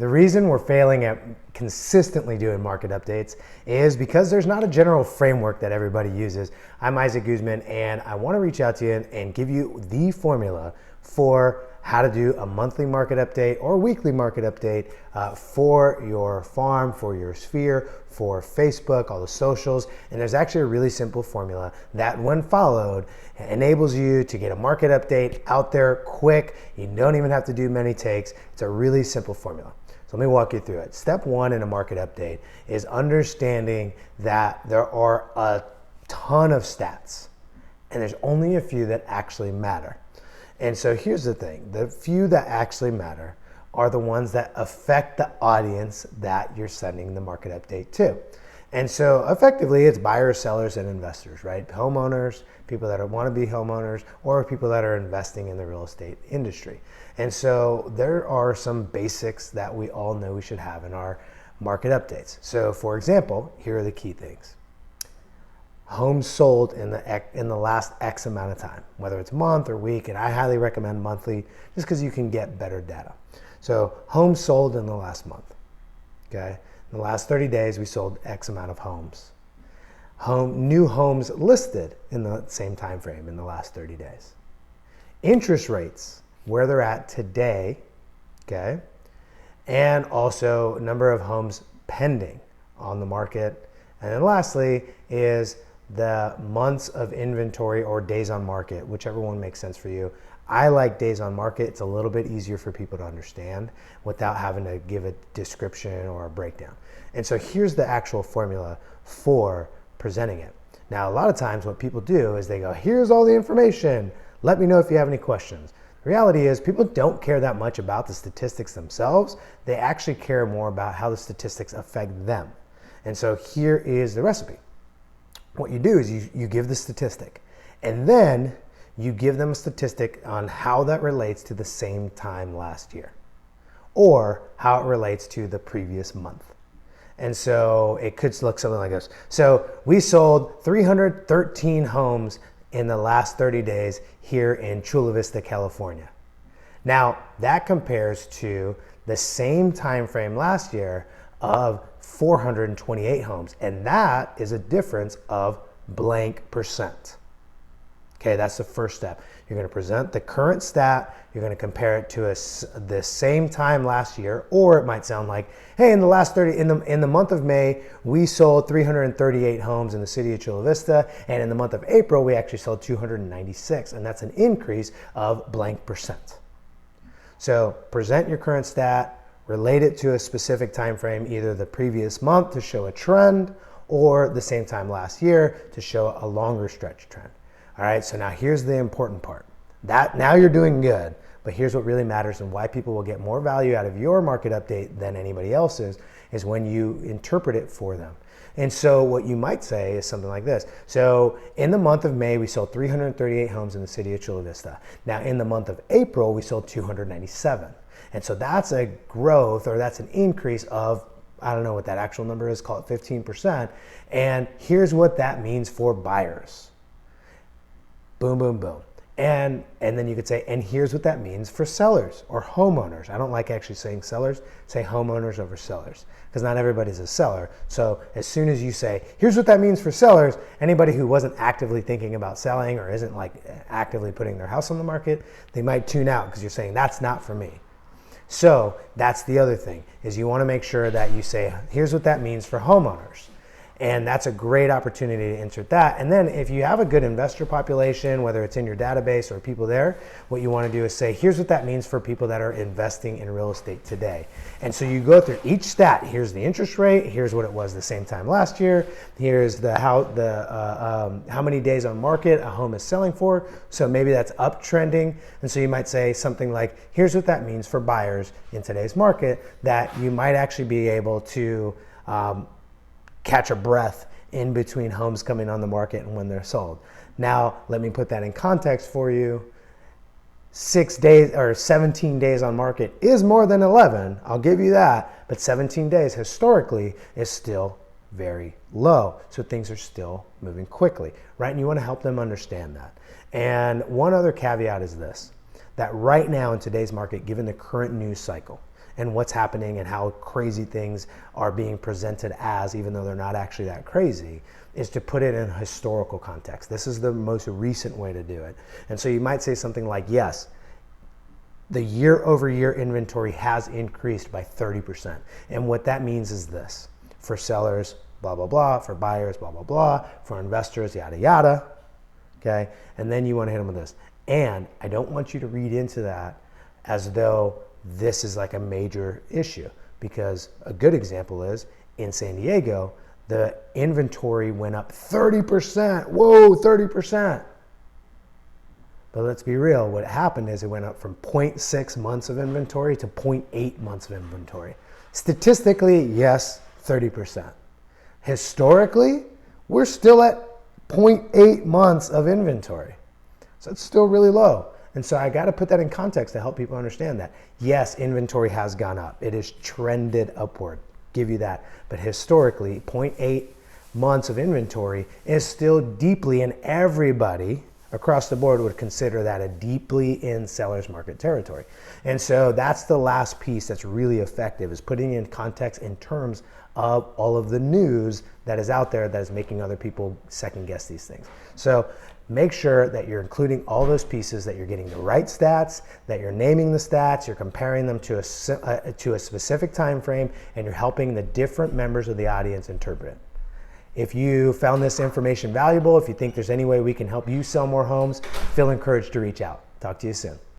The reason we're failing at consistently doing market updates is because there's not a general framework that everybody uses. I'm Isaac Guzman, and I want to reach out to you and give you the formula for how to do a monthly market update or weekly market update for your farm, for your sphere, for Facebook, all the socials. And there's actually a really simple formula that, when followed, enables you to get a market update out there quick. You don't even have to do many takes. It's a really simple formula. So let me walk you through it. Step one in a market update is understanding that there are a ton of stats, and there's only a few that actually matter. And so here's the thing, the few that actually matter are the ones that affect the audience that you're sending the market update to. And so effectively it's buyers, sellers, and investors, right? Homeowners, people that want to be homeowners, or people that are investing in the real estate industry. And so there are some basics that we all know we should have in our market updates. So for example, here are the key things. Homes sold in the last X amount of time, whether it's month or week, and I highly recommend monthly just because you can get better data. So homes sold in the last month, okay? In the last 30 days, we sold X amount of homes. New homes listed in the same time frame in the last 30 days. Interest rates, where they're at today, okay? And also number of homes pending on the market. And then lastly is the months of inventory or days on market, whichever one makes sense for you. I like days on market. It's a little bit easier for people to understand without having to give a description or a breakdown. And so here's the actual formula for presenting it. Now, a lot of times what people do is they go, here's all the information. Let me know if you have any questions. The reality is people don't care that much about the statistics themselves. They actually care more about how the statistics affect them. And so here is the recipe. What you do is you give the statistic, and then you give them a statistic on how that relates to the same time last year, or how it relates to the previous month. And so it could look something like this. So we sold 313 homes in the last 30 days here in Chula Vista, California. Now that compares to the same time frame last year of 428 homes, and that is a difference of blank percent. Okay, that's the first step. You're going to present the current stat, you're going to compare it to the same time last year, or it might sound like, hey, in the month of May, we sold 338 homes in the city of Chula Vista, and in the month of April, we actually sold 296, and that's an increase of blank percent. So present your current stat, relate it to a specific time frame, either the previous month to show a trend or the same time last year to show a longer stretch trend. All right, so now here's the important part. Now you're doing good, but here's what really matters and why people will get more value out of your market update than anybody else's is when you interpret it for them. And so what you might say is something like this. So in the month of May, we sold 338 homes in the city of Chula Vista. Now in the month of April, we sold 297. And so that's a growth, or that's an increase of, I don't know what that actual number is, call it 15%. And here's what that means for buyers. Boom, boom, boom. And then you could say, and here's what that means for sellers or homeowners. I don't like actually saying sellers, say homeowners over sellers, because not everybody's a seller. So as soon as you say, here's what that means for sellers, anybody who wasn't actively thinking about selling or isn't like actively putting their house on the market, they might tune out because you're saying that's not for me. So that's the other thing, is you want to make sure that you say, here's what that means for homeowners. And that's a great opportunity to insert that. And then if you have a good investor population, whether it's in your database or people there, what you want to do is say, here's what that means for people that are investing in real estate today. And so you go through each stat. Here's the interest rate. Here's what it was the same time last year. Here's how many days on market a home is selling for. So maybe that's uptrending. And so you might say something like, here's what that means for buyers in today's market, that you might actually be able to catch a breath in between homes coming on the market and when they're sold. Now, let me put that in context for you. 6 days or 17 days on market is more than 11. I'll give you that. But 17 days historically is still very low. So things are still moving quickly, right? And you want to help them understand that. And one other caveat is this, that right now in today's market, given the current news cycle, and what's happening and how crazy things are being presented as, even though they're not actually that crazy, is to put it in historical context. This is the most recent way to do it. And so you might say something like, yes, the year over year inventory has increased by 30%. And what that means is this: for sellers, blah, blah, blah; for buyers, blah, blah, blah; for investors, yada, yada. Okay. And then you want to hit them with this. And I don't want you to read into that as though this is like a major issue, because a good example is in San Diego, the inventory went up 30%. Whoa, 30%. But let's be real, what happened is it went up from 0.6 months of inventory to 0.8 months of inventory. Statistically, yes, 30%. Historically, we're still at 0.8 months of inventory. So it's still really low. And so I got to put that in context to help people understand that. Yes, inventory has gone up. It has trended upward. Give you that. But historically, 0.8 months of inventory is still deeply, and everybody across the board would consider that a deeply in seller's market territory. And so that's the last piece that's really effective, is putting in context in terms of all of the news that is out there that is making other people second guess these things. So make sure that you're including all those pieces, that you're getting the right stats, that you're naming the stats, you're comparing them to a specific time frame, and you're helping the different members of the audience interpret it. If you found this information valuable, if you think there's any way we can help you sell more homes, feel encouraged to reach out. Talk to you soon.